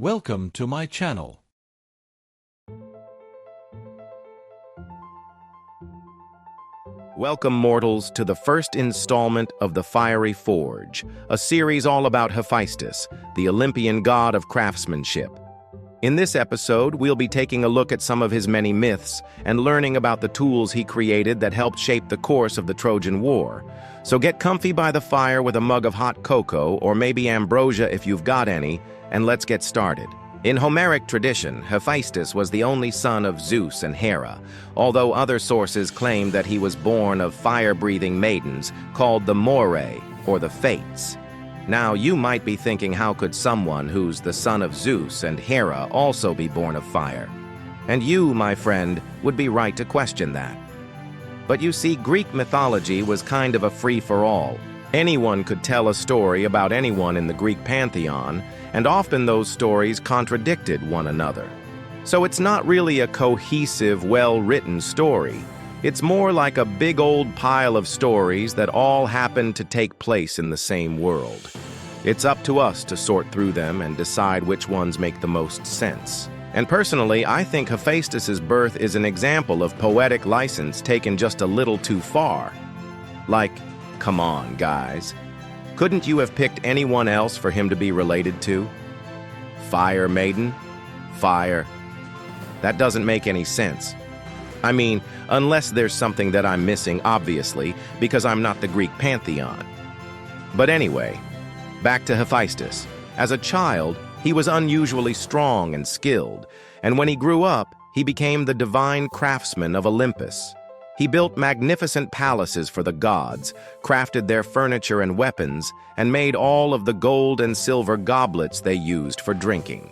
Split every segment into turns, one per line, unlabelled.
Welcome to my channel.
Welcome, mortals, to the first installment of The Fiery Forge, a series all about Hephaestus, the Olympian god of craftsmanship. In this episode, we'll be taking a look at some of his many myths and learning about the tools he created that helped shape the course of the Trojan War. So get comfy by the fire with a mug of hot cocoa, or maybe ambrosia if you've got any, and let's get started. In Homeric tradition, Hephaestus was the only son of Zeus and Hera, although other sources claim that he was born of fire-breathing maidens called the Moirae, or the Fates. Now, you might be thinking, how could someone who's the son of Zeus and Hera also be born of fire? And you, my friend, would be right to question that. But you see, Greek mythology was kind of a free-for-all. Anyone could tell a story about anyone in the Greek pantheon, and often those stories contradicted one another. So it's not really a cohesive, well-written story. It's more like a big old pile of stories that all happen to take place in the same world. It's up to us to sort through them and decide which ones make the most sense. And personally, I think Hephaestus's birth is an example of poetic license taken just a little too far. Like, come on, guys. Couldn't you have picked anyone else for him to be related to? Fire maiden? Fire? That doesn't make any sense. I mean, unless there's something that I'm missing, obviously, because I'm not the Greek pantheon. But anyway, back to Hephaestus. As a child, he was unusually strong and skilled, and when he grew up, he became the divine craftsman of Olympus. He built magnificent palaces for the gods, crafted their furniture and weapons, and made all of the gold and silver goblets they used for drinking.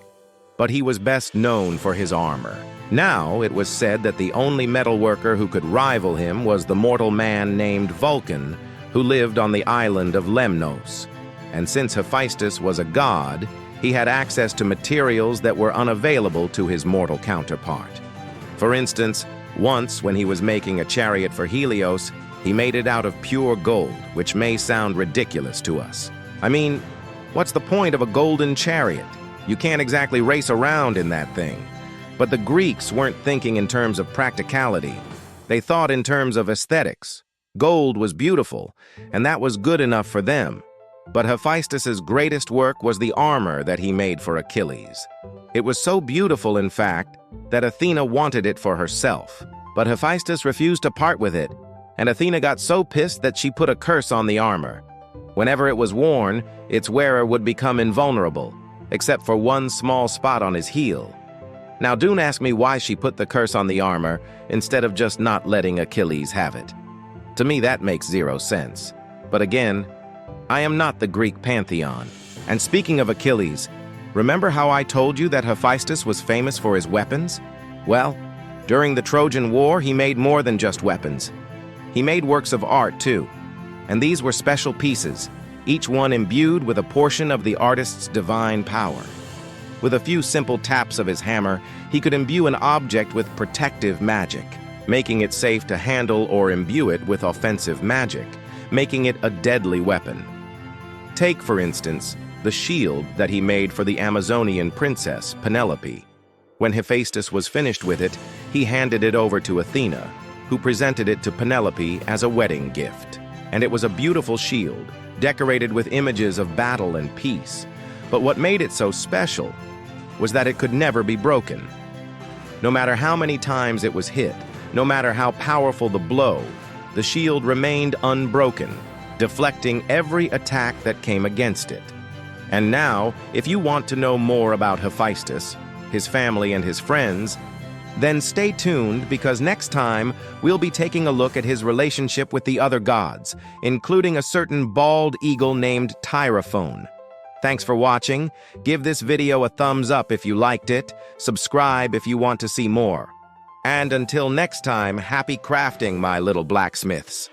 But he was best known for his armor. Now, it was said that the only metalworker who could rival him was the mortal man named Vulcan, who lived on the island of Lemnos. And since Hephaestus was a god, he had access to materials that were unavailable to his mortal counterpart. For instance, once when he was making a chariot for Helios, he made it out of pure gold, which may sound ridiculous to us. I mean, what's the point of a golden chariot? You can't exactly race around in that thing. But the Greeks weren't thinking in terms of practicality. They thought in terms of aesthetics. Gold was beautiful, and that was good enough for them. But Hephaestus's greatest work was the armor that he made for Achilles. It was so beautiful, in fact, that Athena wanted it for herself. But Hephaestus refused to part with it, and Athena got so pissed that she put a curse on the armor. Whenever it was worn, its wearer would become invulnerable, except for one small spot on his heel. Now, don't ask me why she put the curse on the armor instead of just not letting Achilles have it. To me, that makes zero sense. But again, I am not the Greek pantheon. And speaking of Achilles, remember how I told you that Hephaestus was famous for his weapons? Well, during the Trojan War, he made more than just weapons. He made works of art, too. And these were special pieces, each one imbued with a portion of the artist's divine power. With a few simple taps of his hammer, he could imbue an object with protective magic, making it safe to handle or imbue it with offensive magic, making it a deadly weapon. Take, for instance, the shield that he made for the Amazonian princess, Penelope. When Hephaestus was finished with it, he handed it over to Athena, who presented it to Penelope as a wedding gift. And it was a beautiful shield, decorated with images of battle and peace. But what made it so special was that it could never be broken. No matter how many times it was hit, no matter how powerful the blow, the shield remained unbroken, deflecting every attack that came against it. And now, if you want to know more about Hephaestus, his family and his friends, then stay tuned, because next time we'll be taking a look at his relationship with the other gods, including a certain bald eagle named Tyrophone. Thanks for watching. Give this video a thumbs up if you liked it, subscribe if you want to see more. And until next time, happy crafting, my little blacksmiths.